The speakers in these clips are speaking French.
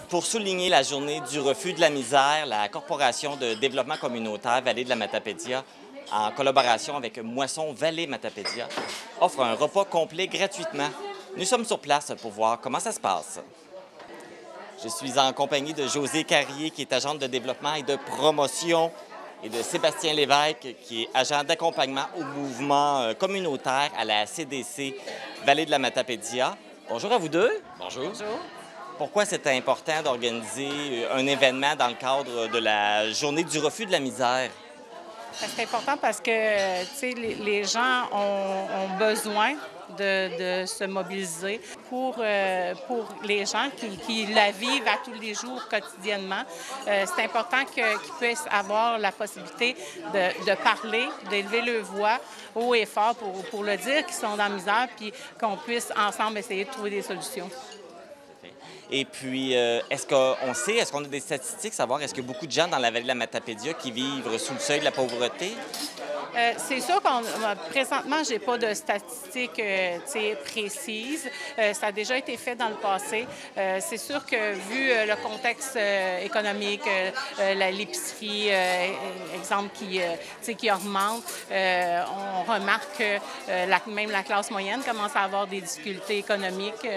Pour souligner la journée du refus de la misère, la Corporation de développement communautaire Vallée de la Matapédia, en collaboration avec Moisson Vallée Matapédia, offre un repas complet gratuitement. Nous sommes sur place pour voir comment ça se passe. Je suis en compagnie de Josée Carrier, qui est agente de développement et de promotion, et de Sébastien Lévesque, qui est agent d'accompagnement au mouvement communautaire à la CDC Vallée de la Matapédia. Bonjour à vous deux. Bonjour. Bonjour. Pourquoi c'était important d'organiser un événement dans le cadre de la journée du refus de la misère? C'est important parce que les gens ont besoin de se mobiliser pour les gens qui la vivent à tous les jours quotidiennement. C'est important qu'ils puissent avoir la possibilité de parler, d'élever leur voix haut et fort pour le dire qu'ils sont dans la misère, puis qu'on puisse ensemble essayer de trouver des solutions. Et puis, est-ce qu'on a des statistiques, savoir est-ce qu'il y a beaucoup de gens dans la vallée de la Matapédia qui vivent sous le seuil de la pauvreté? C'est sûr présentement, je n'ai pas de statistiques précises. Ça a déjà été fait dans le passé. C'est sûr que vu le contexte économique, l'épicerie, exemple, qui augmente, on remarque que même la classe moyenne commence à avoir des difficultés économiques.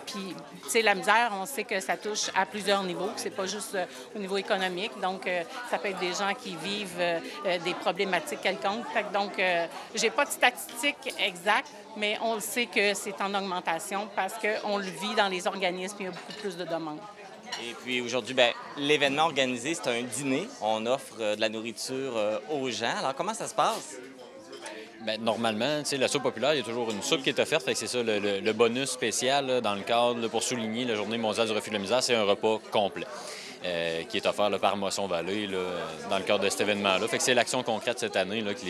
Puis, la misère, on sait que ça touche à plusieurs niveaux. C'est pas juste au niveau économique. Donc, ça peut être des gens qui vivent des problématiques quelconques. Donc, j'ai pas de statistiques exactes, mais on le sait que c'est en augmentation parce qu'on le vit dans les organismes, il y a beaucoup plus de demandes. Et puis aujourd'hui, l'événement organisé, c'est un dîner. On offre de la nourriture aux gens. Alors, comment ça se passe? Bien, normalement, la soupe populaire, il y a toujours une soupe qui est offerte. Fait que c'est ça, le bonus spécial là, dans le cadre pour souligner la Journée mondiale du refus de la misère, c'est un repas complet. Qui est offert là, par Moisson Vallée là, dans le cadre de cet événement-là. Fait que c'est l'action concrète cette année là, que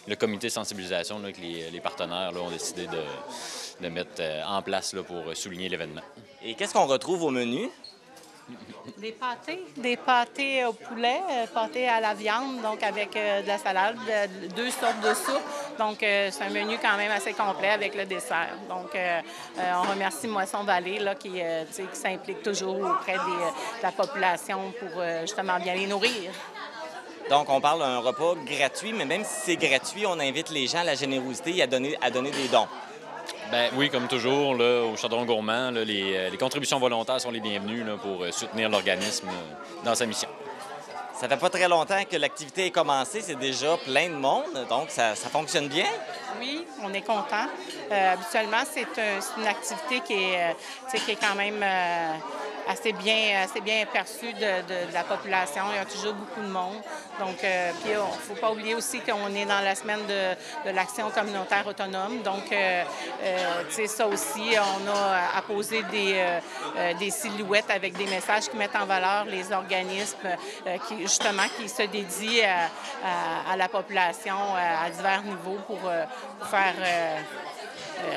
le comité de sensibilisation, là, que les partenaires là, ont décidé de mettre en place là, pour souligner l'événement. Et qu'est-ce qu'on retrouve au menu? Des pâtés au poulet, pâtés à la viande, donc avec de la salade, deux sortes de soupe. Donc, c'est un menu quand même assez complet avec le dessert. Donc, on remercie Moisson Vallée là, qui s'implique toujours auprès de la population pour justement bien les nourrir. Donc, on parle d'un repas gratuit, mais même si c'est gratuit, on invite les gens à la générosité et à donner des dons. Bien, oui, comme toujours, là, au Chaudron Gourmand, là, les contributions volontaires sont les bienvenues là, pour soutenir l'organisme dans sa mission. Ça fait pas très longtemps que l'activité est commencée, c'est déjà plein de monde, donc ça fonctionne bien? Oui, on est content. Habituellement, c'est une activité qui est quand même assez bien perçue de la population. Il y a toujours beaucoup de monde. Donc, puis il ne faut pas oublier aussi qu'on est dans la semaine de l'action communautaire autonome. Donc, ça aussi, on a apposé des silhouettes avec des messages qui mettent en valeur les organismes qui se dédient à la population à divers niveaux pour faire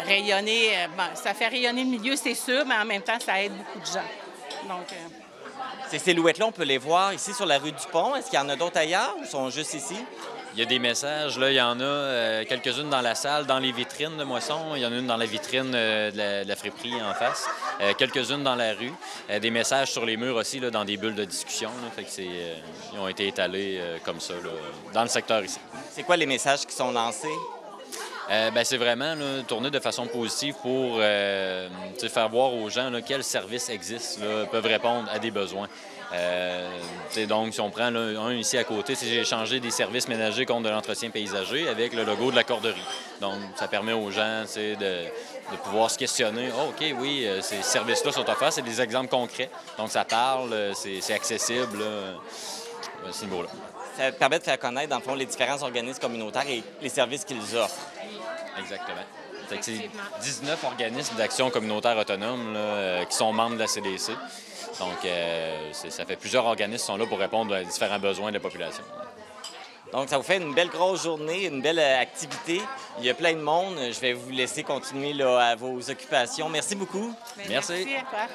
rayonner. Ça fait rayonner le milieu, c'est sûr, mais en même temps, ça aide beaucoup de gens. Donc, Ces silhouettes-là, on peut les voir ici sur la rue du Pont. Est-ce qu'il y en a d'autres ailleurs ou sont juste ici? Il y a des messages, là, il y en a quelques-unes dans la salle, dans les vitrines de Moisson. Il y en a une dans la vitrine de la friperie en face. Quelques-unes dans la rue. Des messages sur les murs aussi, là, dans des bulles de discussion. Là, fait que ils ont été étalés comme ça, là, dans le secteur ici. C'est quoi les messages qui sont lancés? C'est vraiment là, tourné de façon positive pour faire voir aux gens là, quels services existent, là, peuvent répondre à des besoins. Donc, si on prend là, un ici à côté, j'ai échangé des services ménagers contre de l'entretien paysager avec le logo de la corderie. Donc, ça permet aux gens de pouvoir se questionner. Oh, OK, oui, ces services-là sont offerts, c'est des exemples concrets. Donc, ça parle, c'est accessible là, à ce niveau-là. Ça permet de faire connaître, dans le fond, les différents organismes communautaires et les services qu'ils offrent. Exactement. C'est 19 organismes d'action communautaire autonome là, qui sont membres de la CDC. Donc, ça fait plusieurs organismes qui sont là pour répondre aux différents besoins de la population. Donc, ça vous fait une belle grosse journée, une belle activité. Il y a plein de monde. Je vais vous laisser continuer là, à vos occupations. Merci beaucoup. Merci. Merci à toi.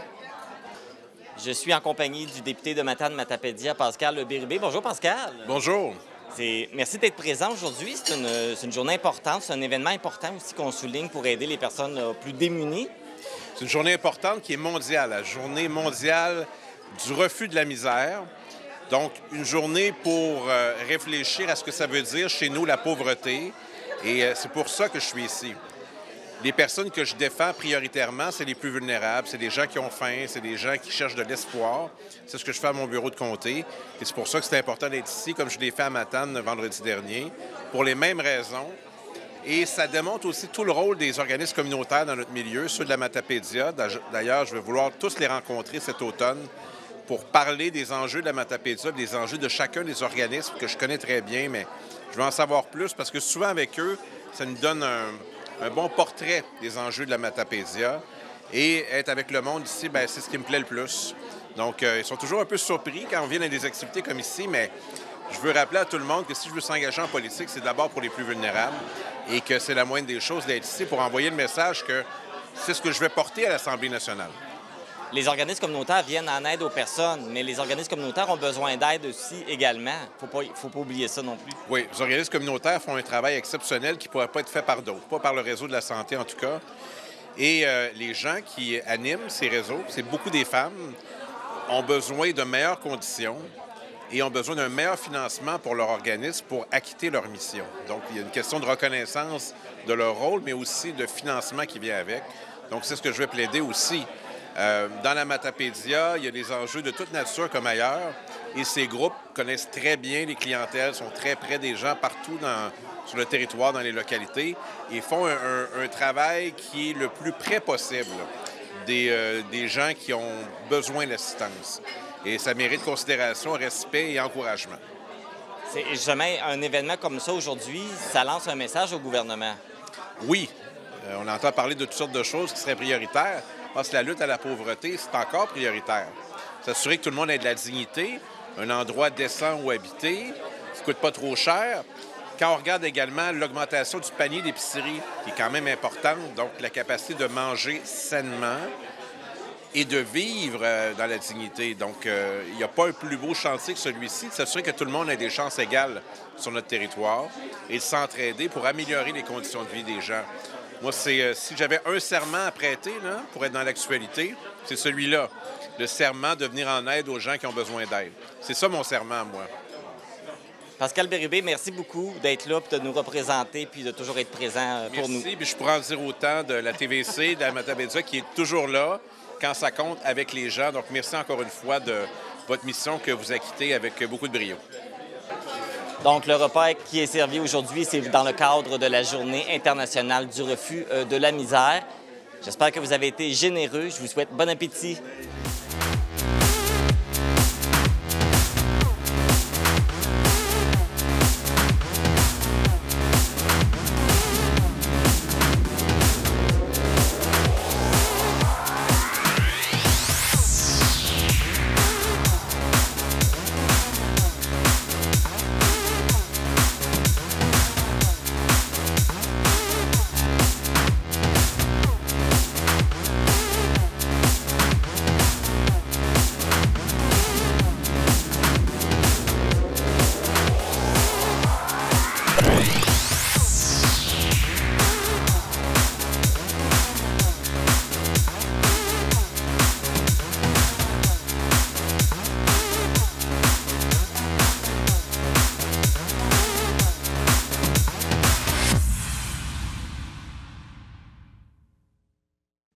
Je suis en compagnie du député de Matane-Matapédia, Pascal Bérubé. Bonjour, Pascal. Bonjour. Merci d'être présent aujourd'hui. C'est une journée importante, c'est un événement important aussi qu'on souligne pour aider les personnes plus démunies. C'est une journée importante qui est mondiale, la journée mondiale du refus de la misère. Donc, une journée pour réfléchir à ce que ça veut dire chez nous, la pauvreté. Et c'est pour ça que je suis ici. Les personnes que je défends prioritairement, c'est les plus vulnérables, c'est des gens qui ont faim, c'est des gens qui cherchent de l'espoir. C'est ce que je fais à mon bureau de comté. Et c'est pour ça que c'est important d'être ici, comme je l'ai fait à Matane vendredi dernier, pour les mêmes raisons. Et ça démontre aussi tout le rôle des organismes communautaires dans notre milieu, ceux de la Matapédia. D'ailleurs, je vais vouloir tous les rencontrer cet automne pour parler des enjeux de la Matapédia, des enjeux de chacun des organismes que je connais très bien, mais je veux en savoir plus parce que souvent avec eux, ça nous donne un bon portrait des enjeux de la Matapédia. Et être avec le monde ici, bien, c'est ce qui me plaît le plus. Donc, ils sont toujours un peu surpris quand on vient dans des activités comme ici, mais je veux rappeler à tout le monde que si je veux s'engager en politique, c'est d'abord pour les plus vulnérables et que c'est la moindre des choses d'être ici pour envoyer le message que c'est ce que je vais porter à l'Assemblée nationale. Les organismes communautaires viennent en aide aux personnes, mais les organismes communautaires ont besoin d'aide aussi également. Il ne faut pas oublier ça non plus. Oui, les organismes communautaires font un travail exceptionnel qui ne pourrait pas être fait par d'autres, pas par le réseau de la santé en tout cas. Et les gens qui animent ces réseaux, c'est beaucoup des femmes, ont besoin de meilleures conditions et ont besoin d'un meilleur financement pour leur organisme pour acquitter leur mission. Donc, il y a une question de reconnaissance de leur rôle, mais aussi de financement qui vient avec. Donc, c'est ce que je vais plaider aussi. Dans la Matapédia, il y a des enjeux de toute nature comme ailleurs et ces groupes connaissent très bien les clientèles, sont très près des gens partout sur le territoire, dans les localités et font un travail qui est le plus près possible des gens qui ont besoin d'assistance. Et ça mérite considération, respect et encouragement. C'est jamais un événement comme ça aujourd'hui, ça lance un message au gouvernement. Oui, on entend parler de toutes sortes de choses qui seraient prioritaires. Parce que la lutte à la pauvreté, c'est encore prioritaire. S'assurer que tout le monde ait de la dignité, un endroit décent où habiter, qui ne coûte pas trop cher. Quand on regarde également l'augmentation du panier d'épicerie, qui est quand même importante, donc la capacité de manger sainement et de vivre dans la dignité. Donc, il n'y a pas un plus beau chantier que celui-ci, de s'assurer que tout le monde ait des chances égales sur notre territoire et de s'entraider pour améliorer les conditions de vie des gens. Moi, si j'avais un serment à prêter là, pour être dans l'actualité, c'est celui-là, le serment de venir en aide aux gens qui ont besoin d'aide. C'est ça mon serment, moi. Pascal Bérubé, merci beaucoup d'être là, puis de nous représenter, puis de toujours être présent pour nous. Merci, puis je pourrais en dire autant de la TVC, de la Matapédia, qui est toujours là quand ça compte avec les gens. Donc, merci encore une fois de votre mission que vous acquittez avec beaucoup de brio. Donc, le repas qui est servi aujourd'hui, c'est dans le cadre de la Journée internationale du refus de la misère. J'espère que vous avez été généreux. Je vous souhaite bon appétit.